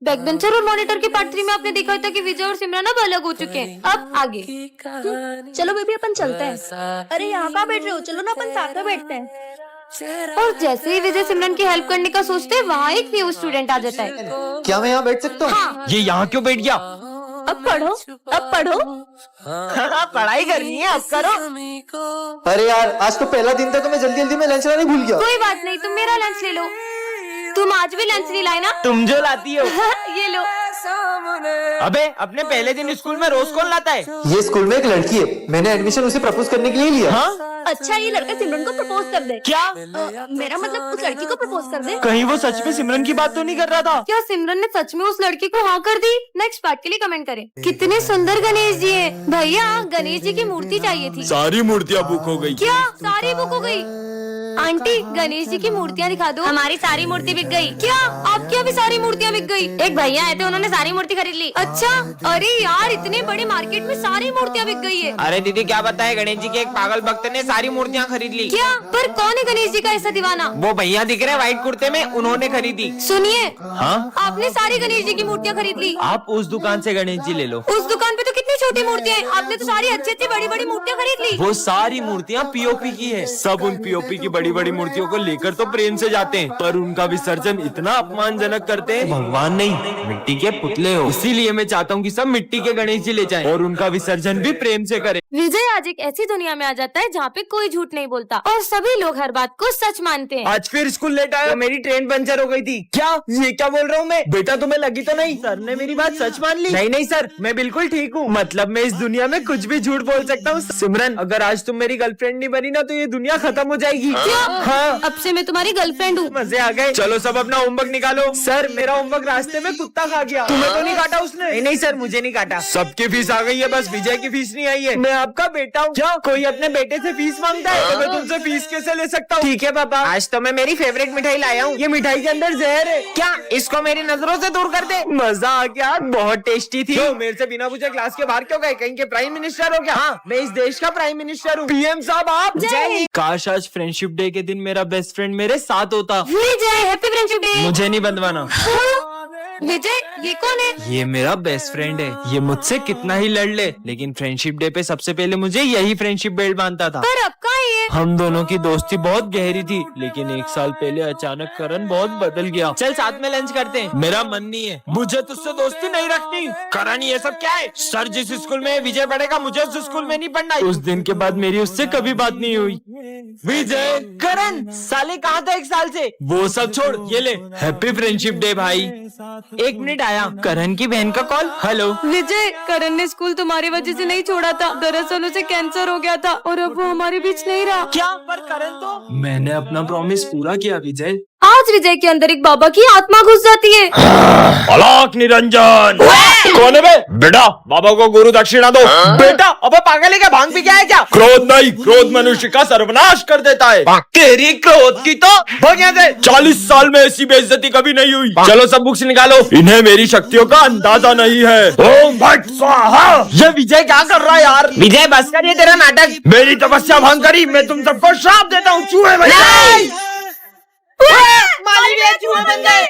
Backbencher और monitor के part 3 में आपने देखा था कि विजय और सिमरन अब अलग हो चुके हैं। अब आगे चलो बेबी अपन चलते हैं। अरे यहाँ कहाँ बैठ रहे हो, चलो ना अपन साथ में बैठते हैं। और जैसे ही विजय सिमरन की हेल्प करने का सोचते हैं, वहाँ एक न्यू स्टूडेंट आ जाता है। क्या मैं यहाँ बैठ सकता हूँ? हाँ। ये यहाँ क्यों बैठ गया? अब पढ़ो, अब पढ़ो। पढ़ाई करनी है, अब करो। अरे यार आज तो पहला दिन था तो मैं जल्दी जल्दी में लंच लाने भूल गया। कोई बात नहीं, तुम मेरा लंच ले लो। तुम आज भी लंच नहीं लाए ना? तुम जो लाती हो। ये लो। अबे अपने पहले दिन स्कूल में रोज कौन लाता है? ये स्कूल में एक लड़की है, मैंने एडमिशन उसे प्रपोज करने के लिए लिया। हाँ? अच्छा ये लड़का सिमरन को प्रपोज कर दे। क्या? मेरा मतलब उस लड़की को प्रपोज कर दे। कहीं वो सच में सिमरन की बात तो नहीं कर रहा था? क्या सिमरन ने सच में उस लड़की को हाँ कर दी? नेक्स्ट पार्ट के लिए कमेंट करें। कितने सुंदर गणेश जी हैं। भैया गणेश जी की मूर्ति चाहिए थी। सारी मूर्तियाँ बुक हो गई। क्या सारी बुक हो गई? आंटी गणेश जी की मूर्तियाँ दिखा दो। हमारी सारी मूर्ति बिक गई। क्या आपकी अभी सारी मूर्तियाँ बिक गई? एक भैया आए थे, उन्होंने सारी मूर्ति खरीद ली। अच्छा, अरे यार इतने बड़े मार्केट में सारी मूर्तियाँ बिक गई है। अरे दीदी क्या बताए, गणेश जी के एक पागल भक्त ने सारी मूर्तियाँ खरीद ली। क्या? पर कौन है गणेश जी का ऐसा दीवाना? वो भैया दिख रहे व्हाइट कुर्ते में, उन्होंने खरीदी। सुनिए, हाँ? आपने सारी गणेश जी की मूर्तियाँ खरीद ली। आप उस दुकान से गणेश जी ले लो। उस दुकान पे तो कितनी छोटी मूर्तियाँ हैं, आपने तो सारी अच्छी अच्छी बड़ी बड़ी मूर्तियाँ खरीद ली। वो सारी मूर्तियाँ पीओपी की है। सब उन पीओपी की बड़ी बड़ी मूर्तियों को लेकर तो प्रेम से जाते हैं, पर उनका विसर्जन इतना अपमानजनक करते हैं। भगवान नहीं, मिट्टी के पुतले हो। इसीलिए मैं चाहता हूँ कि सब मिट्टी के गणेश जी ले जाएं और उनका विसर्जन भी प्रेम से करें। विजय आज एक ऐसी दुनिया में आ जाता है जहाँ पे कोई झूठ नहीं बोलता और सभी लोग हर बात को सच मानते हैं। आज फिर स्कूल लेट आया, मेरी ट्रेन पंचर हो गई थी। क्या? ये क्या बोल रहा हूँ मैं? बेटा तुम्हें लगी तो नहीं? सर ने मेरी बात सच मान ली। नहीं नहीं सर, मैं बिल्कुल ठीक हूँ। मतलब मैं इस दुनिया में कुछ भी झूठ बोल सकता हूँ। सिमरन अगर आज तुम मेरी गर्लफ्रेंड नहीं बनी ना तो ये दुनिया खत्म हो जाएगी। हाँ, अब से मैं तुम्हारी गर्लफ्रेंड हूँ। मजे आ गए। चलो सब अपना होमवर्क निकालो। सर मेरा होमवर्क रास्ते में कुत्ता खा गया। तुम्हें तो नहीं काटा उसने? नहीं नहीं सर, मुझे नहीं काटा। सबकी फीस आ गई है, बस विजय की फीस नहीं आई है। मैं आपका बेटा हूँ। क्या कोई अपने बेटे से फीस मांगता है तो मैं तुमसे फीस कैसे ले सकता हूँ? ठीक है पापा, आज तो मैं मेरी फेवरेट मिठाई लाया हूँ। ये मिठाई के अंदर जहर है। क्या? इसको मेरी नजरों से दूर कर दे। मजा आ गया, बहुत टेस्टी थी। क्यों मेरे से बिना पूछे क्लास के बाहर क्यों गए? कहीं के प्राइम मिनिस्टर हो क्या? हाँ, मैं इस देश का प्राइम मिनिस्टर हूँ। पीएम साहब आप जय। काश आज फ्रेंडशिप डे के दिन मेरा बेस्ट फ्रेंड मेरे साथ होता। विजय हैप्पी फ्रेंडशिप डे। मुझे नहीं बंधवाना। विजय ये कौन है? ये मेरा बेस्ट फ्रेंड है। ये मुझसे कितना ही लड़ ले, लेकिन फ्रेंडशिप डे पे सबसे पहले मुझे यही फ्रेंडशिप बेल्ट बांधता था। पर अब कहाँ है ये? हम दोनों की दोस्ती बहुत गहरी थी, लेकिन एक साल पहले अचानक करण बहुत बदल गया। चल साथ में लंच करते हैं। मेरा मन नहीं है, मुझे तुझसे दोस्ती नहीं रखनी। करण ये सब क्या है? सर जिस स्कूल में विजय पढ़ेगा मुझे उस स्कूल में नहीं पढ़ना। उस दिन के बाद मेरी उससे कभी बात नहीं हुई। विजय करण साले कहाँ था एक साल से? वो सब छोड़, ये ले हैप्पी फ्रेंडशिप डे भाई। एक मिनट आया, करण की बहन का कॉल। हेलो विजय, करण ने स्कूल तुम्हारी वजह से नहीं छोड़ा था। दरअसल उसे कैंसर हो गया था और अब वो हमारे बीच नहीं रहा। क्या? पर करण तो मैंने अपना प्रॉमिस पूरा किया विजय। आज विजय के अंदर एक बाबा की आत्मा घुस जाती है। अलाक निरंजन कौन है बे? बेटा बाबा को गुरु दक्षिणा दो। बेटा अबे पागल है क्या? भांग पी के आया क्या? क्रोध नहीं, क्रोध मनुष्य का सर्वनाश कर देता है। तेरी क्रोध की तो भाग यहाँ से। 40 साल में ऐसी बेइज्जती कभी नहीं हुई। चलो सब बुक्स निकालो, इन्हें मेरी शक्तियों का अंदाजा नहीं है। ओम भट स्वाहा। ये विजय क्या कर रहा है यार? विजय बस कर, ये तेरा नाटक। मेरी तपस्या भंग करी, मैं तुम सबको श्राप देता हूँ। चूहे बन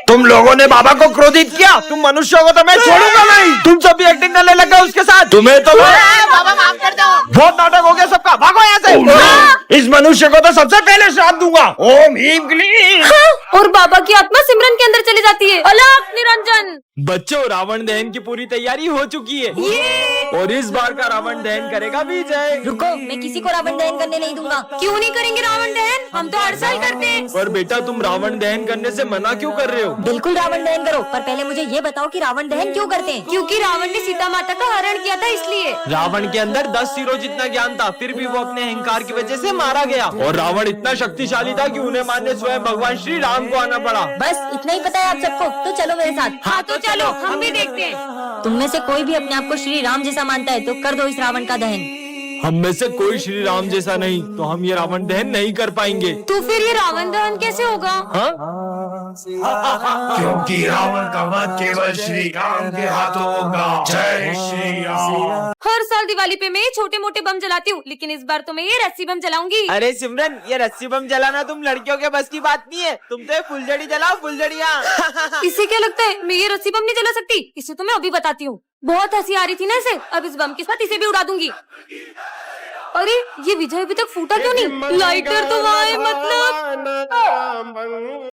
तुम लोगों ने बाबा को क्रोधित किया, तुम मनुष्यों को तो मैं छोड़ूंगा नहीं। तुम सब भी एक्टिंग करने लगा उसके साथ। तुम्हें तो बाबा माफ कर दो। बहुत नाटक हो गया सबका, भागो यहाँ से। इस मनुष्य को तो सबसे पहले श्राप दूंगा। ओम ह्रीम क्लीम। और बाबा की आत्मा सिमरन के अंदर चली जाती है। अलाक निरंजन। बच्चों रावण दहन की पूरी तैयारी हो चुकी है और इस बार का रावण दहन करेगा विजय। रुको, मैं किसी को रावण दहन करने नहीं दूंगा। क्यों नहीं करेंगे रावण दहन? हम तो हर साल करते हैं। पर बेटा तुम रावण दहन करने से मना क्यों कर रहे हो? बिल्कुल रावण दहन करो, पर पहले मुझे ये बताओ कि रावण दहन क्यों करते हैं? क्योंकि रावण ने सीता माता का हरण किया था, इसलिए। रावण के अंदर 10 सिरों जितना ज्ञान था, फिर भी वो अपने अहंकार की वजह से मारा गया। और रावण इतना शक्तिशाली था कि उन्हें मारने स्वयं भगवान श्री राम को आना पड़ा। बस इतना ही पता है आप सबको, तो चलो मेरे साथ। हाँ तो चलो, हम भी देखते हैं। तुम में से कोई भी अपने आप को श्री राम जैसा मानता है तो कर दो इस रावण का दहन। हम में से कोई श्री राम जैसा नहीं, तो हम ये रावण दहन नहीं कर पाएंगे। तो फिर ये रावण दहन कैसे होगा? हाँ? क्योंकि रावण का वध केवल श्री राम के हाथों होगा। जय श्री राम। हर साल दिवाली पे मैं ये छोटे मोटे बम जलाती हूँ, लेकिन इस बार तो मैं ये रस्सी बम जलाऊंगी। अरे सिमरन, ये रस्सी बम जलाना तुम लड़कियों के बस की बात नहीं है। तुम तो ये फुलझड़ी जलाओ, फुलझड़ियाँ। इसे क्या लगता है मैं ये रस्सी बम नहीं जला सकती? इसे तो मैं अभी बताती हूँ। बहुत हंसी आ रही थी ना इसे, अब इस बम के साथ इसे भी उड़ा दूंगी। अरे ये विजय अभी तक फूटा क्यों नहीं? लाइटर तो वहाँ है, मतलब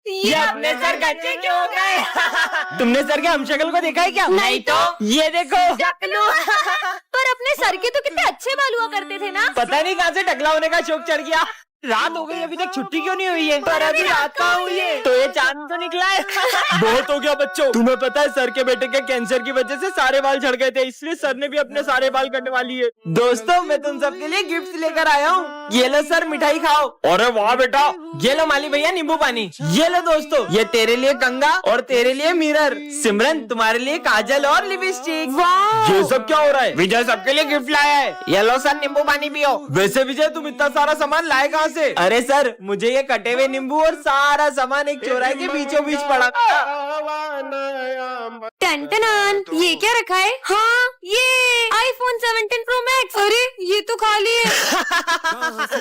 ये अपने सर कच्चे क्यों हो गए? तुमने सर के हमशक्ल को देखा है क्या? नहीं तो। ये देखो। पर अपने सर के तो कितने अच्छे बाल हुआ करते थे ना। पता नहीं कहाँ से टकला होने का शौक चढ़ गया। रात हो गई, अभी तक छुट्टी क्यों नहीं हुई है? पर अभी रात कहाँ हुई है? तो ये चांद तो निकला है। बहुत हो गया बच्चों। तुम्हें पता है सर के बेटे के कैंसर की वजह से सारे बाल झड़ गए थे, इसलिए सर ने भी अपने सारे बाल कटवा लिए। दोस्तों, मैं तुम सबके लिए गिफ्ट लेकर आया हूँ। ये लो सर, मिठाई खाओ। अरे वाह बेटा। ये लो माली भैया, नींबू पानी। ये लो दोस्तों, ये तेरे लिए कंगा और तेरे लिए मिरर। सिमरन, तुम्हारे लिए काजल और लिपस्टिक। वाह, ये सब क्या हो रहा है? विजय सबके लिए गिफ्ट लाया है। ये लो सर, नींबू पानी पियो। वैसे विजय, तुम इतना सारा सामान लाए कहाँ से? अरे सर, मुझे ये कटे हुए नींबू और सारा सामान एक चौराहे के बीचों बीच पड़ा। टन-टन-टन, ये क्या रखा है? हाँ, ये iPhone 17 Pro Max। अरे ये तो खाली है।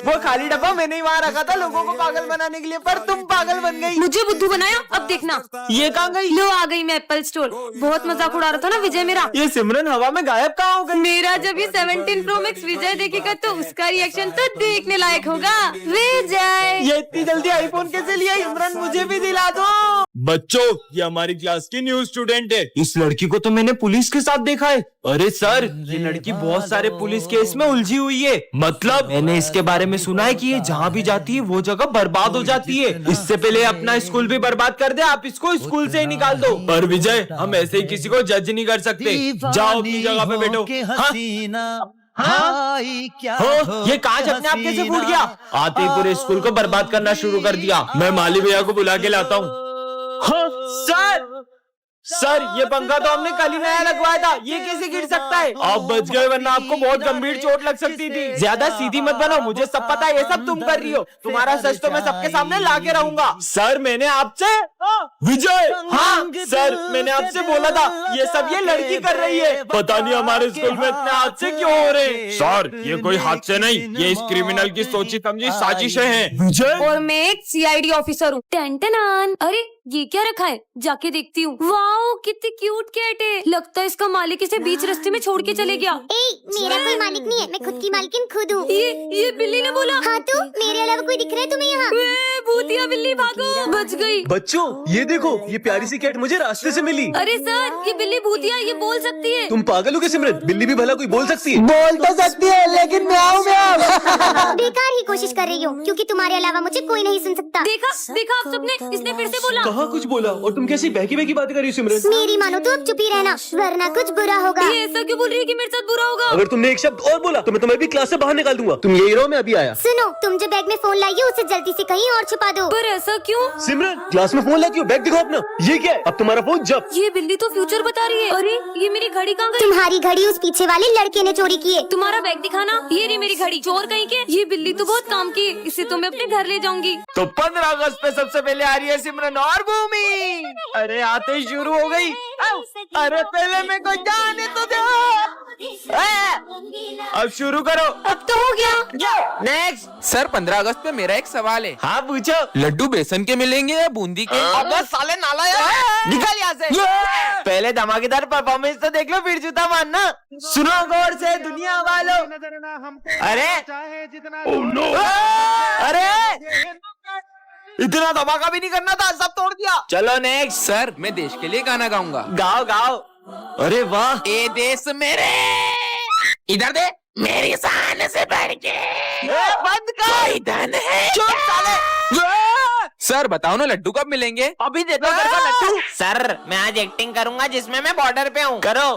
वो खाली डब्बा मैंने ही वहाँ रखा था लोगों को पागल बनाने के लिए, पर तुम पागल बन गई। मुझे बुद्धू बनाया, अब देखना। ये कहाँ गई? लो आ गई मैं एप्पल स्टोर। बहुत मजाक उड़ा रहा था ना विजय मेरा। ये सिमरन हवा में गायब कहाँ हो गई? मेरा जब ये 17 Pro Max विजय देखेगा तो उसका रिएक्शन तो देखने लायक होगा। विजय, ये इतनी जल्दी आईफोन कैसे लिया? सिमरन, मुझे भी दिला दो। बच्चों, ये हमारी क्लास की न्यू स्टूडेंट है। इस लड़की को तो मैंने पुलिस के साथ देखा है। अरे सर, ये लड़की बहुत सारे पुलिस केस में उलझी हुई है। मतलब मैंने इसके बारे में सुना है कि ये जहाँ भी जाती है वो जगह बर्बाद हो जाती है। इससे पहले अपना स्कूल भी बर्बाद कर दे, आप इसको स्कूल से ही निकाल दो। पर विजय, हम ऐसे ही किसी को जज नहीं कर सकते। जाओ अपनी जगह पे बैठो। हाँ? हो, ये कांच अपने आप कैसे फूट गया? आते ही पूरे स्कूल को बर्बाद करना शुरू कर दिया। मैं माली भैया को बुला के लाता हूँ। हाँ, सर, ये पंखा तो हमने कल ही नया लगवाया था, ये कैसे गिर सकता है? आप बच गए, वरना आपको बहुत गंभीर चोट लग सकती थी। ज्यादा सीधी मत बनो, मुझे सब पता है, ये सब तुम कर रही हो। तुम्हारा सच तो मैं सबके सामने ला के रहूंगा। सर, मैंने आपसे विजय, हाँ सर, मैंने आपसे बोला था ये सब ये लड़की कर रही है। पता नहीं हमारे स्कूल में इतने हादसे क्यों हो रहे हैं। सर, ये कोई हादसे नहीं, ये इस क्रिमिनल की सोची समझी साजिशें हैं। विजय, और मैं एक CID ऑफिसर हूँ। टन-टन-टन, अरे ये क्या रखा है? जाके देखती हूँ। वाओ, कितनी क्यूट कैट है। लगता है इसका मालिक इसे बीच रास्ते में छोड़ के चले गया। मेरा कोई मालिक नहीं है, मैं खुद की मालकिन खुद हूँ। ये बिल्ली ने बोला। हाँ तो मेरे अलावा कोई दिख रहा है तुम्हें यहाँ? भूतिया बिल्ली, भागो। बच गई। बच्चों, ये देखो, ये प्यारी सी कैट मुझे रास्ते से मिली। अरे सर, ये बिल्ली भूतिया, ये बोल सकती है। तुम पागल हो क्या सिमरन? बिल्ली भी भला कोई बोल सकती है? बोल तो सकती है, लेकिन म्याऊं म्याऊं। बेकार ही कोशिश कर रही हूँ, क्योंकि तुम्हारे अलावा मुझे कोई नहीं सुन सकता। देखा आप सबने, इसने फिर से बोला। कहाँ कुछ बोला? और तुम कैसी बहकी बहकी बातें कर रही हो सिमरन? मेरी मानो तो अब चुप ही रहना, वरना कुछ बुरा होगा। ये ऐसा क्यों बोल रही है कि मेरे साथ बुरा होगा? अगर तुमने एक शब्द और बोला तो मैं तुम्हें भी क्लास से बाहर निकाल दूंगा। तुम यही रहो, मैं अभी आया। सुनो, तुम जो बैग में फोन लाई हो उसे जल्दी से कहीं और छुपा दो। पर ऐसा क्यों? सिमरन, क्लास में फोन लाती हो, बैग दिखाओ अपना। ये क्या है? अब तुम्हारा फोन जब। ये बिल्ली तो फ्यूचर बता रही है। अरे ये मेरी घड़ी कहाँ गई? तुम्हारी घड़ी उस पीछे वाले लड़के ने चोरी की है। तुम्हारा बैग दिखाना। ये रही मेरी घड़ी। चोर कहीं के। ये बिल्ली तो बहुत काम की है, इसे तो मैं अपने घर ले जाऊंगी। तो 15 अगस्त पे सबसे पहले आ रही है सिमरन और भूमि। अरे आते ही शुरू हो गई। अरे पहले मेरे को जाने तो दो। अब शुरू करो। अब तो हो गया। नेक्स्ट। सर, 15 अगस्त पे मेरा एक सवाल है। हाँ पूछो। लड्डू बेसन के मिलेंगे या बूंदी के? अबे साले नाला यार, निकल यहाँ से। पहले धमाकेदार परफॉर्मेंस तो देख लो, फिर जूता मारना। सुनो गौर से दुनिया वालों। अरे अरे, इतना धमाका भी नहीं करना था, सब तोड़ दिया। चलो नेक्स्ट। सर, मैं देश के लिए गाना गाऊंगा। गाओ गाओ। अरे वाह। ए देश मेरे, इधर दे, मेरी शान से बढ़ के बंद कर। कोई धन है। चुप साले। सर, बताओ ना लड्डू कब मिलेंगे? अभी दे दो मेरे को लड्डू। सर, मैं आज एक्टिंग करूंगा जिसमें मैं बॉर्डर पे हूँ। करो।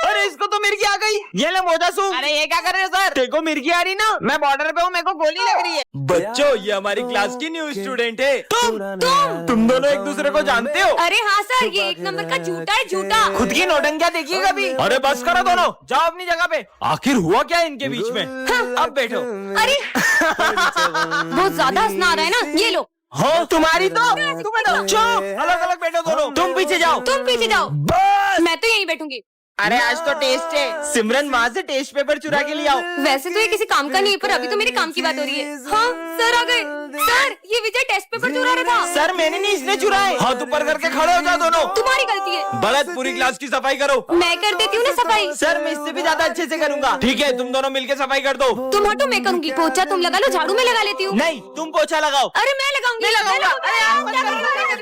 अरे इसको तो मिर्गी आ गई। ये ले मोजा सूप। अरे ये क्या कर रहे हो सर? देखो मिर्गी आ रही ना, मैं बॉर्डर पे हूँ, मेरे को गोली लग रही है। बच्चों, ये हमारी क्लास की न्यू स्टूडेंट है। तुम दोनों एक दूसरे को जानते हो? अरे हाँ सर, ये एक नंबर का झूठा है, झूठा। खुद की नौटंकियां देखी कभी? अरे बस करो दोनों, जाओ अपनी जगह पे। आखिर हुआ क्या इनके बीच में? अब बैठो। अरे बहुत ज्यादा हंसना आ रहा है ना, ये लो। हो तुम्हारी तो तुम बैठो। चुप, अलग अलग बैठो दोनों। तुम पीछे जाओ। तुम पीछे जाओ। बस। मैं तो यहीं बैठूंगी। अरे आज तो टेस्ट है। सिमरन वहाँ से टेस्ट पेपर चुरा के ले आओ। वैसे तो ये किसी काम का नहीं है, पर अभी तो मेरे काम की बात हो रही है। हाँ सर आ गए। सर ये विजय टेस्ट पेपर चुरा रहा था। सर मैंने नहीं, इसने चुराए। हाथ ऊपर करके खड़े हो जाओ दोनों। तुम्हारी गलती है। भरत पूरी क्लास की सफाई करो। मैं कर देती हूँ ना सफाई। सर मैं इससे भी ज्यादा अच्छे से करूंगा। ठीक है तुम दोनों मिलके सफाई कर दो। तुम हटो मैं करूंगी। पोछा तुम लगा लो, झाड़ू मैं लगा लेती हूँ। नहीं तुम पोछा लगाओ। अरे मैं लगाऊंगी।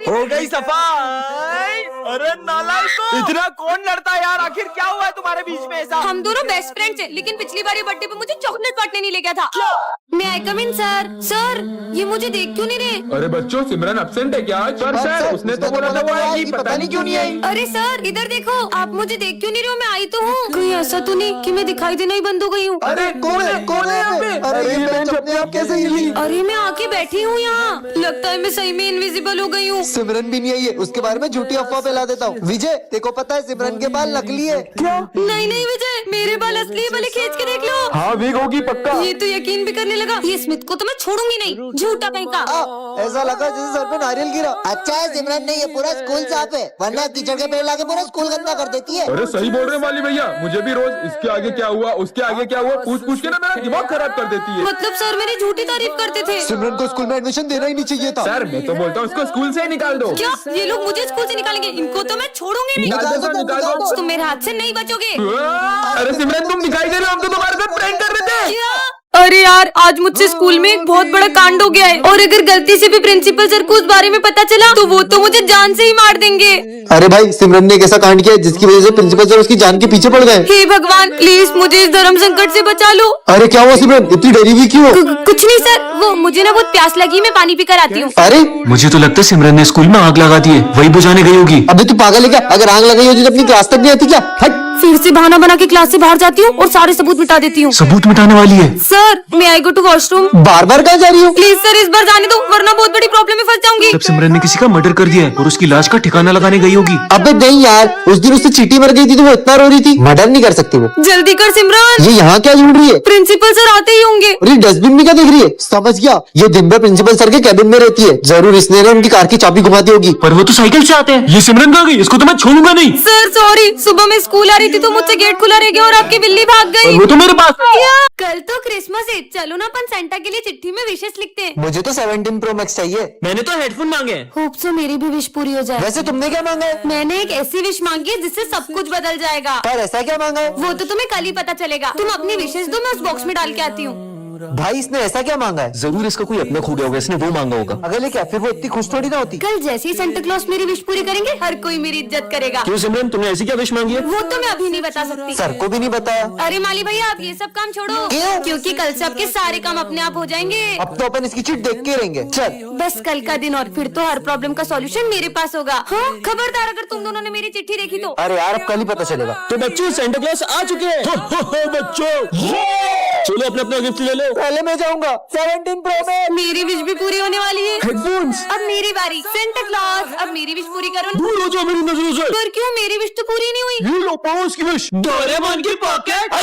हो गई सफाई। अरे नालायकों, इतना कौन लड़ता है यार? आखिर क्या हुआ है तुम्हारे बीच में ऐसा? हम दोनों बेस्ट फ्रेंड्स हैं, लेकिन पिछली बार ये बर्थडे पे मुझे चॉकलेट बांटने नहीं ले गया था। मैं आई कम इन सर। सर ये मुझे देख क्यों नहीं रहे? अरे बच्चों, सिमरन अब्सेंट है क्या आज? सर उसने तो बोला था वो आएगी, पता नहीं क्यों नहीं आई। अरे सर इधर देखो, आप मुझे देख क्यों नहीं रहे हो? मैं आई तो हूँ। कहीं ऐसा तो नहीं कि मैं दिखाई देना ही बंद हो गई हूँ? अरे कौन है यहाँ पे? अरे ये बेंच अपने आप कैसे हिली? अरे मैं आके बैठी हूँ यहाँ। लगता है मैं सही में इनविजिबल हो गई हूँ। सिमरन भी नहीं आई है, उसके बारे में झूठी अफवाह फैला देता हूँ। विजय तेको पता है सिमरन के बाल नकली है। क्या? नहीं नहीं विजय, मेरे बाल असली है, भले खींच के देख लो। हाँ विग होगी पक्का। ये तो यकीन भी करने लगा। ये स्मिथ को तो मैं छोड़ूंगी नहीं, झूठा कहीं का। ऐसा लगा जैसे सर पे नारियल गिरा। अच्छा है सिमरन नहीं है, पूरा स्कूल साफ है, वरना कीचड़ के पेड़ लाके पूरा स्कूल गंदा कर देती है। अरे सही बोल रहे हैं माली भैया, मुझे भी रोज इसके आगे क्या हुआ, उसके आगे क्या हुआ पूछ पूछ के ना मेरा दिमाग खराब कर देती है। मतलब सर मेरी झूठी तारीफ करते थे। सिमरन को स्कूल में एडमिशन देना ही नहीं चाहिए था। सर मैं तो बोलता हूँ उसको स्कूल से ही निकाल दो। क्या ये लोग मुझे स्कूल से निकालेंगे? इनको तो मैं छोड़ूंगी नहीं। निकाल दो सर, निकाल दो। तुम मेरे हाथ से नहीं बचोगे। अरे सिमरन तुम दिखाई दे रहे हो, हम तो तुम्हारे साथ प्रैंक कर रहे थे। क्या? अरे यार आज मुझसे स्कूल में एक बहुत बड़ा कांड हो गया है, और अगर गलती से भी प्रिंसिपल सर को उस बारे में पता चला तो वो तो मुझे जान से ही मार देंगे। अरे भाई सिमरन ने एक ऐसा कांड किया है जिसकी वजह से प्रिंसिपल सर उसकी जान के पीछे पड़ गए। हे भगवान प्लीज मुझे इस धर्म संकट से बचा लो। अरे क्या हुआ सिमरन, इतनी डरी हुई क्यों? कुछ नहीं सर, वो मुझे ना बहुत प्यास लगी, मैं पानी पीकर आती हूँ। अरे मुझे तो लगता है सिमरन ने स्कूल में आग लगा दी है, वही बुझाने गई होगी। अबे तू पागल है क्या? अगर आग लगाई होती तो अपनी क्लास तक नहीं आती क्या? हट। फिर से बहाना बना के क्लास से बाहर जाती हूँ और सारे सबूत मिटा देती हूँ। सबूत मिटाने वाली है? सर मैं आई गो टू वॉशरूम। बार बार कहाँ जा रही हूँ? प्लीज सर इस बार जाने दो, वरना बहुत बड़ी प्रॉब्लम में फंस जाऊंगी। तब सिमरन ने किसी का मर्डर कर दिया है और उसकी लाश का ठिकाना लगाने गई होगी। अबे नहीं यार, उस दिन उससे चींटी मर गई थी तो वो इतना रो रही थी। मर्डर नहीं कर सकती वो। जल्दी कर सिमरन। ये यहाँ क्या ढूंढ रही है? प्रिंसिपल सर आते ही होंगे। और ये डस्टबिन में क्या देख रही है? समझ गया, ये दिन भर प्रिंसिपल सर के कैबिन में रहती है। जरूर इसने ना उनकी कार की चाबी घुमाती होगी। पर वो तो साइकिल से आते हैं। ये सिमरन कहाँ गई? इसको तो मैं छोड़ूंगा नहीं। सर सॉरी, सुबह मैं स्कूल आ रही थी तो मुझसे गेट खुला रह गया और आपकी बिल्ली भाग गई। वो तो मेरे पास। क्या? कल तो क्रिसमस है, चलो ना अपन सेंटा के लिए चिट्ठी में विशेष लिखते हैं। मुझे तो 17 प्रो मैक्स चाहिए। मैंने तो हेडफोन मांगे। होप सो मेरी भी विश पूरी हो जाए। वैसे तुमने क्या मांगा है? मैंने एक ऐसी विश मांगी है जिससे सब कुछ बदल जाएगा। पर ऐसा क्या मांगा है? वो तो तुम्हें कल ही पता चलेगा। तुम अपनी विशेष दो, मैं उस बॉक्स में डाल के आती हूँ। भाई इसने ऐसा क्या मांगा है? जरूर इसका कोई अपना खो गया होगा, इसने वो मांगा होगा। अगले क्या फिर वो इतनी खुश थोड़ी ना होती। कल जैसे ही सेंटा क्लॉज मेरी विश पूरी करेंगे हर कोई मेरी इज्जत करेगा। क्यों सिमरन, तुमने ऐसी क्या विश मांगी है? वो तो मैं अभी नहीं बता सकती। सर को भी नहीं बताया। अरे माली भैया आप ये सब काम छोड़ो। क्यों? क्योंकि कल से आपके सारे काम अपने आप हो जाएंगे। अब तो अपन इसकी चिट देख के रहेंगे। चल बस कल का दिन और फिर तो हर प्रॉब्लम का सॉल्यूशन मेरे पास होगा। हाँ खबरदार अगर तुम दोनों ने मेरी चिट्ठी देखी तो। अरे यार अब कल ही पता चलेगा। तो बच्चों सेंटा क्लॉज आ चुके हैं। बच्चों चलो अपना अपना गिफ्ट ले लो। पहले मैं जाऊंगा 17 प्रो में। मेरी विश भी पूरी होने वाली है। हेडफोन्स। अब मेरी बारी। सेंटा क्लॉज अब मेरी विश पूरी करो। दूर हो जाओ मेरी नजरों से। पर क्यों मेरी विश तो पूरी नहीं हुई? ये लो पाओ उसकी विश। डोरेमोन की पॉकेट।